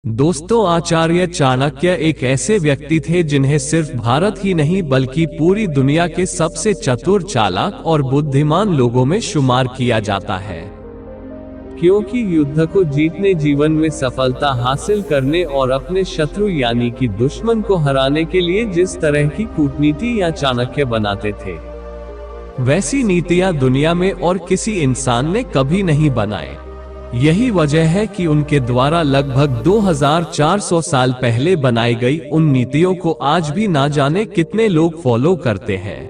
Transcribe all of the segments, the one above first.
दोस्तों, आचार्य चाणक्य एक ऐसे व्यक्ति थे जिन्हें सिर्फ भारत ही नहीं बल्कि पूरी दुनिया के सबसे चतुर, चालाक और बुद्धिमान लोगों में शुमार किया जाता है। क्योंकि युद्ध को जीतने, जीवन में सफलता हासिल करने और अपने शत्रु यानी कि दुश्मन को हराने के लिए जिस तरह की कूटनीति या चाणक्य बनाते थे, वैसी नीतियां दुनिया में और किसी इंसान ने कभी नहीं बनाए। यही वजह है कि उनके द्वारा लगभग 2400 साल पहले बनाई गई उन नीतियों को आज भी ना जाने कितने लोग फॉलो करते हैं।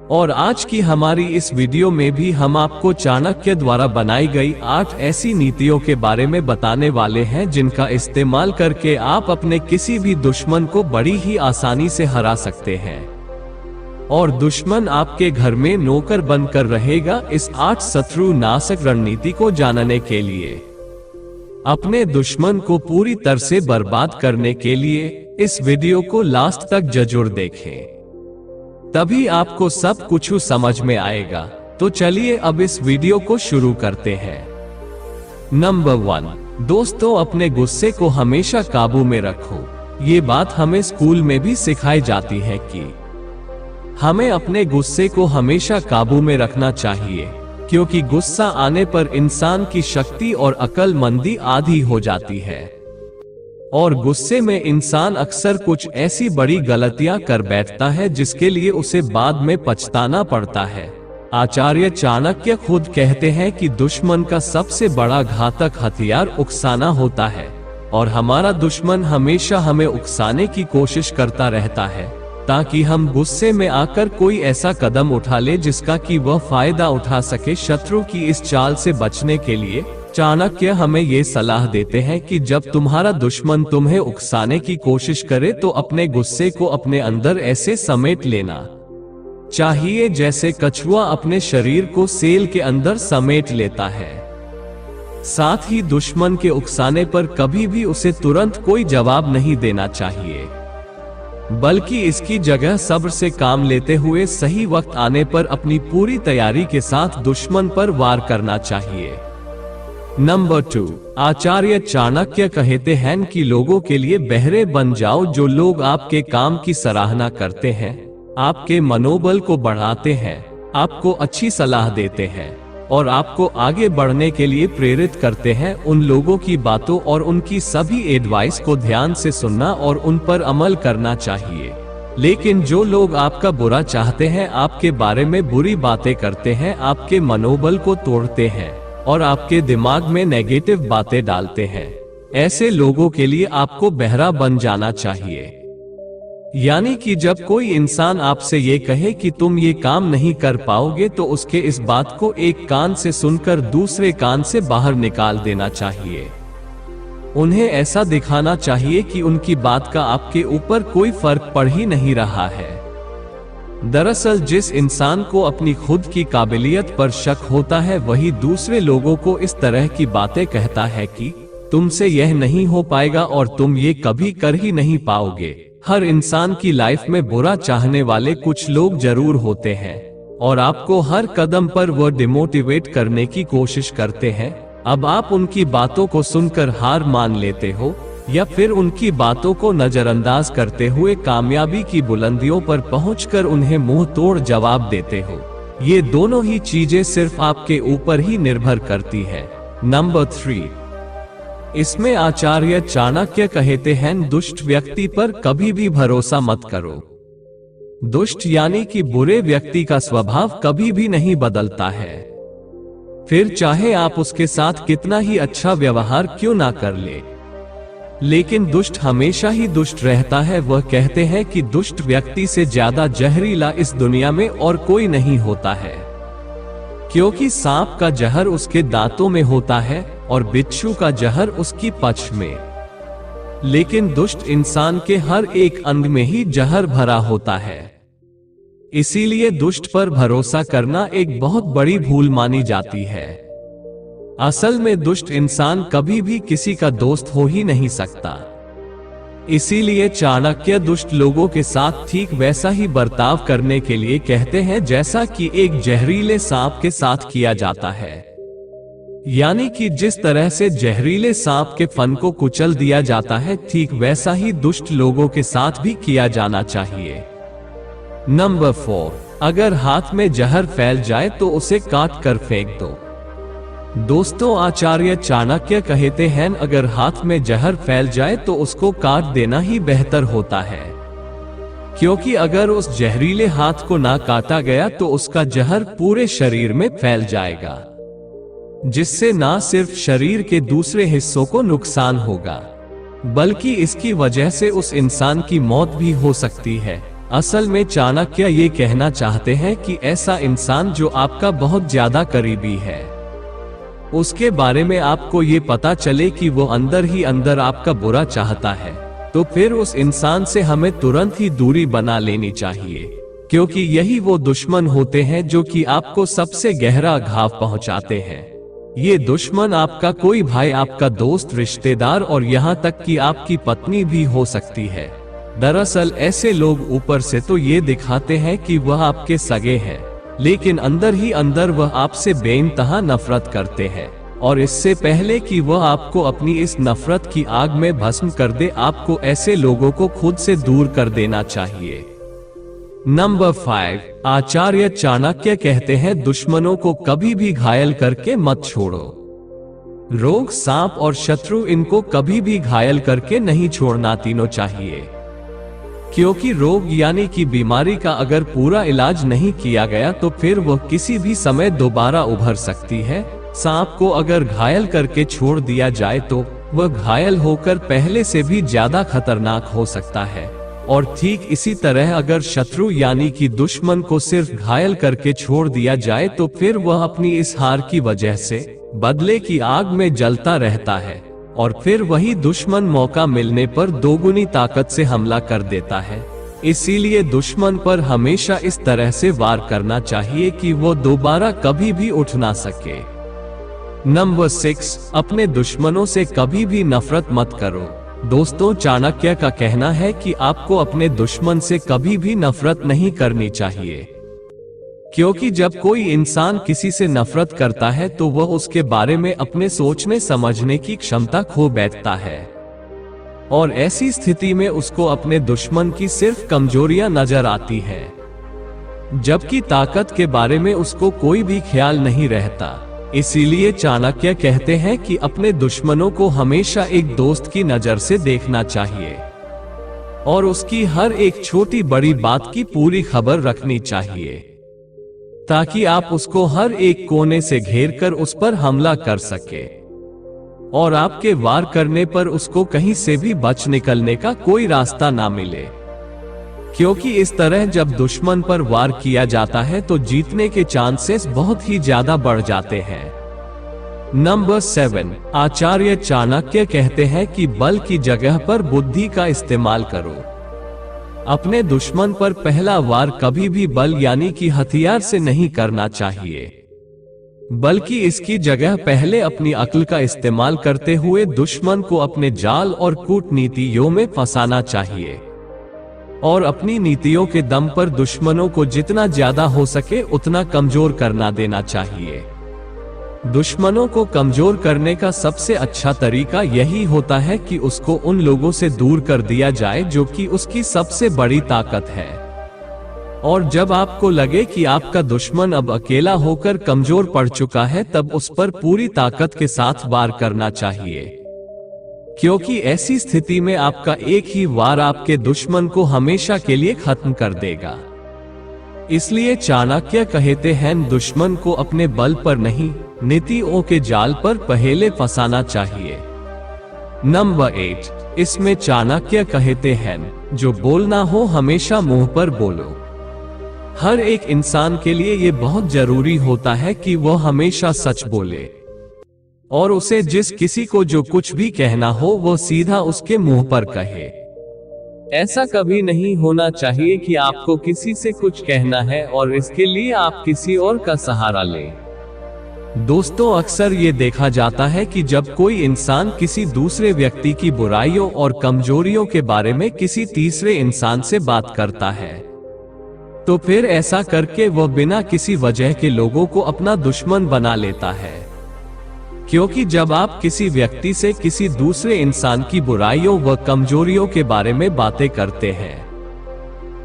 और आज की हमारी इस वीडियो में भी हम आपको चाणक्य द्वारा बनाई गई 8 ऐसी नीतियों के बारे में बताने वाले हैं जिनका इस्तेमाल करके आप अपने किसी भी दुश्मन को बड़ी ही आसानी से हरा सकते हैं और दुश्मन आपके घर में नौकर बनकर रहेगा। इस 8 शत्रु नाशक रणनीति को जानने के लिए, अपने दुश्मन को पूरी तरह से बर्बाद करने के लिए इस वीडियो को लास्ट तक जरूर देखें, तभी आपको सब कुछ समझ में आएगा। तो चलिए अब इस वीडियो को शुरू करते हैं। नंबर 1, दोस्तों, अपने गुस्से को हमेशा काबू में रखो। ये बात हमें स्कूल में भी सिखाई जाती है कि हमें अपने गुस्से को हमेशा काबू में रखना चाहिए, क्योंकि गुस्सा आने पर इंसान की शक्ति और अक्लमंदी आधी हो जाती है और गुस्से में इंसान अक्सर कुछ ऐसी बड़ी गलतियां कर बैठता है जिसके लिए उसे बाद में पछताना पड़ता है। आचार्य चाणक्य खुद कहते हैं कि दुश्मन का सबसे बड़ा घातक हथियार उकसाना होता है और हमारा दुश्मन हमेशा हमें उकसाने की कोशिश करता रहता है ताकि हम गुस्से में आकर कोई ऐसा कदम उठा ले जिसका कि वह फायदा उठा सके। शत्रु की इस चाल से बचने के लिए चाणक्य हमें ये सलाह देते हैं कि जब तुम्हारा दुश्मन तुम्हें उकसाने की कोशिश करे तो अपने गुस्से को अपने अंदर ऐसे समेट लेना चाहिए जैसे कछुआ अपने शरीर को सेल के अंदर समेट लेता है। साथ ही दुश्मन के उकसाने पर कभी भी उसे तुरंत कोई जवाब नहीं देना चाहिए, बल्कि इसकी जगह सब्र से काम लेते हुए सही वक्त आने पर अपनी पूरी तैयारी के साथ दुश्मन पर वार करना चाहिए। नंबर 2, आचार्य चाणक्य कहते हैं कि लोगों के लिए बहरे बन जाओ। जो लोग आपके काम की सराहना करते हैं, आपके मनोबल को बढ़ाते हैं, आपको अच्छी सलाह देते हैं और आपको आगे बढ़ने के लिए प्रेरित करते हैं, उन लोगों की बातों और उनकी सभी एडवाइस को ध्यान से सुनना और उन पर अमल करना चाहिए। लेकिन जो लोग आपका बुरा चाहते हैं, आपके बारे में बुरी बातें करते हैं, आपके मनोबल को तोड़ते हैं और आपके दिमाग में नेगेटिव बातें डालते हैं, ऐसे लोगों के लिए आपको बहरा बन जाना चाहिए। यानी कि जब कोई इंसान आपसे ये कहे कि तुम ये काम नहीं कर पाओगे तो उसके इस बात को एक कान से सुनकर दूसरे कान से बाहर निकाल देना चाहिए। उन्हें ऐसा दिखाना चाहिए कि उनकी बात का आपके ऊपर कोई फर्क पड़ ही नहीं रहा है। दरअसल जिस इंसान को अपनी खुद की काबिलियत पर शक होता है, वही दूसरे लोगों को इस तरह की बातें कहता है कि तुमसे यह नहीं हो पाएगा और तुम ये कभी कर ही नहीं पाओगे। हर इंसान की लाइफ में बुरा चाहने वाले कुछ लोग जरूर होते हैं और आपको हर कदम पर वह डिमोटिवेट करने की कोशिश करते हैं। अब आप उनकी बातों को सुनकर हार मान लेते हो या फिर उनकी बातों को नजरअंदाज करते हुए कामयाबी की बुलंदियों पर पहुंचकर उन्हें मुंह तोड़ जवाब देते हो। ये दोनों ही चीजें सिर्फ आपके ऊपर ही निर्भर करती है। नंबर 3, इसमें आचार्य चाणक्य कहते हैं दुष्ट व्यक्ति पर कभी भी भरोसा मत करो। दुष्ट यानी कि बुरे व्यक्ति का स्वभाव कभी भी नहीं बदलता है, फिर चाहे आप उसके साथ कितना ही अच्छा व्यवहार क्यों ना कर ले, लेकिन दुष्ट हमेशा ही दुष्ट रहता है। वह कहते हैं कि दुष्ट व्यक्ति से ज्यादा जहरीला इस दुनिया में और कोई नहीं होता है, क्योंकि सांप का जहर उसके दांतों में होता है और बिच्छू का जहर उसकी पच में, लेकिन दुष्ट इंसान के हर एक अंग में ही जहर भरा होता है। इसीलिए दुष्ट पर भरोसा करना एक बहुत बड़ी भूल मानी जाती है। असल में दुष्ट इंसान कभी भी किसी का दोस्त हो ही नहीं सकता। इसीलिए चाणक्य दुष्ट लोगों के साथ ठीक वैसा ही बर्ताव करने के लिए कहते हैं जैसा कि एक जहरीले सांप के साथ किया जाता है। यानी कि जिस तरह से जहरीले सांप के फन को कुचल दिया जाता है, ठीक वैसा ही दुष्ट लोगों के साथ भी किया जाना चाहिए। नंबर 4, अगर हाथ में जहर फैल जाए तो उसे काट कर फेंक दो। दोस्तों, आचार्य चाणक्य कहते हैं, अगर हाथ में जहर फैल जाए तो उसको काट देना ही बेहतर होता है, क्योंकि अगर उस जहरीले हाथ को ना काटा गया तो उसका जहर पूरे शरीर में फैल जाएगा, जिससे ना सिर्फ शरीर के दूसरे हिस्सों को नुकसान होगा, बल्कि इसकी वजह से उस इंसान की मौत भी हो सकती है। असल में चाणक्य ये कहना चाहते हैं कि ऐसा इंसान जो आपका बहुत ज्यादा करीबी है, उसके बारे में आपको ये पता चले कि वो अंदर ही अंदर आपका बुरा चाहता है, तो फिर उस इंसान से हमें तुरंत ही दूरी बना लेनी चाहिए, क्योंकि यही वो दुश्मन होते हैं जो कि आपको सबसे गहरा घाव पहुंचाते हैं। ये दुश्मन आपका कोई भाई, आपका दोस्त, रिश्तेदार और यहाँ तक कि आपकी पत्नी भी हो सकती है। दरअसल ऐसे लोग ऊपर से तो ये दिखाते हैं कि वह आपके सगे हैं, लेकिन अंदर ही अंदर वह आपसे बेइंतहा नफरत करते हैं, और इससे पहले कि वह आपको अपनी इस नफरत की आग में भस्म कर दे, आपको ऐसे लोगों को खुद से दूर कर देना चाहिए। नंबर 5, आचार्य चाणक्य कहते हैं, दुश्मनों को कभी भी घायल करके मत छोड़ो। रोग, सांप और शत्रु, इनको कभी भी घायल करके नहीं छोड़ना तीनों चाहिए, क्योंकि रोग यानी कि बीमारी का अगर पूरा इलाज नहीं किया गया तो फिर वह किसी भी समय दोबारा उभर सकती है। सांप को अगर घायल करके छोड़ दिया जाए तो वह घायल होकर पहले से भी ज्यादा खतरनाक हो सकता है, और ठीक इसी तरह अगर शत्रु यानी कि दुश्मन को सिर्फ घायल करके छोड़ दिया जाए तो फिर वह अपनी इस हार की वजह से बदले की आग में जलता रहता है, और फिर वही दुश्मन मौका मिलने पर दोगुनी ताकत से हमला कर देता है। इसीलिए दुश्मन पर हमेशा इस तरह से वार करना चाहिए कि वो दोबारा कभी भी उठ ना सके। नंबर 6, अपने दुश्मनों से कभी भी नफरत मत करो। दोस्तों, चाणक्य का कहना है कि आपको अपने दुश्मन से कभी भी नफरत नहीं करनी चाहिए, क्योंकि जब कोई इंसान किसी से नफरत करता है तो वह उसके बारे में अपने सोचने समझने की क्षमता खो बैठता है, और ऐसी स्थिति में उसको अपने दुश्मन की सिर्फ कमजोरियां नजर आती है, जबकि ताकत के बारे में उसको कोई भी ख्याल नहीं रहता। इसीलिए चाणक्य कहते हैं कि अपने दुश्मनों को हमेशा एक दोस्त की नजर से देखना चाहिए, और उसकी हर एक छोटी बड़ी बात की पूरी खबर रखनी चाहिए, ताकि आप उसको हर एक कोने से घेरकर उस पर हमला कर सके, और आपके वार करने पर उसको कहीं से भी बच निकलने का कोई रास्ता ना मिले, क्योंकि इस तरह जब दुश्मन पर वार किया जाता है तो जीतने के चांसेस बहुत ही ज्यादा बढ़ जाते हैं। नंबर 7, आचार्य चाणक्य कहते हैं कि बल की जगह पर बुद्धि का इस्तेमाल करो। अपने दुश्मन पर पहला वार कभी भी बल यानी कि हथियार से नहीं करना चाहिए, बल्कि इसकी जगह पहले अपनी अक्ल का इस्तेमाल करते हुए दुश्मन को अपने जाल और कूटनीतियों में फंसाना चाहिए, और अपनी नीतियों के दम पर दुश्मनों को जितना ज्यादा हो सके उतना कमजोर करना देना चाहिए। दुश्मनों को कमजोर करने का सबसे अच्छा तरीका यही होता है कि उसको उन लोगों से दूर कर दिया जाए जो कि उसकी सबसे बड़ी ताकत है, और जब आपको लगे कि आपका दुश्मन अब अकेला होकर कमजोर पड़ चुका है तब उस पर पूरी ताकत के साथ वार करना चाहिए, क्योंकि ऐसी स्थिति में आपका एक ही वार आपके दुश्मन को हमेशा के लिए खत्म कर देगा। इसलिए चाणक्य कहते हैं, दुश्मन को अपने बल पर नहीं नीतियों के जाल पर पहले फंसाना चाहिए। नंबर 8, इसमें चाणक्य कहते हैं, जो बोलना हो हमेशा मुंह पर बोलो। हर एक इंसान के लिए ये बहुत जरूरी होता है कि वो हमेशा सच बोले, और उसे जिस किसी को जो कुछ भी कहना हो वो सीधा उसके मुंह पर कहे। ऐसा कभी नहीं होना चाहिए कि आपको किसी से कुछ कहना है और इसके लिए आप किसी और का सहारा लें। दोस्तों, अक्सर ये देखा जाता है कि जब कोई इंसान किसी दूसरे व्यक्ति की बुराइयों और कमजोरियों के बारे में किसी तीसरे इंसान से बात करता है, तो फिर ऐसा करके वह बिना किसी वजह के लोगों को अपना दुश्मन बना लेता है। क्योंकि जब आप किसी व्यक्ति से किसी दूसरे इंसान की बुराइयों व कमजोरियों के बारे में बातें करते हैं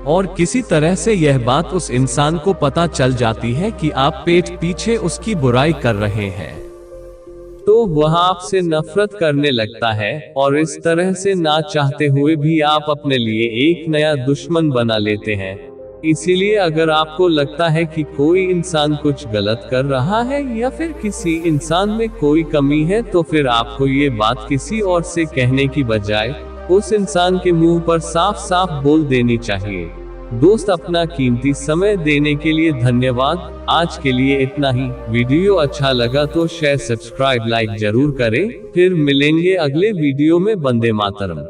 और किसी तरह से यह बात उस इंसान को पता चल जाती है कि आप पीठ पीछे उसकी बुराई कर रहे हैं, तो वह आपसे नफरत करने लगता है और इस तरह से ना चाहते हुए भी आप अपने लिए एक नया दुश्मन बना लेते हैं। इसीलिए अगर आपको लगता है कि कोई इंसान कुछ गलत कर रहा है या फिर किसी इंसान में कोई कमी है, तो फिर आपको ये बात किसी और से कहने की बजाय उस इंसान के मुंह पर साफ साफ बोल देनी चाहिए। दोस्त, अपना कीमती समय देने के लिए धन्यवाद। आज के लिए इतना ही। वीडियो अच्छा लगा तो शेयर, सब्सक्राइब, लाइक जरूर करें। फिर मिलेंगे अगले वीडियो में। वंदे मातरम।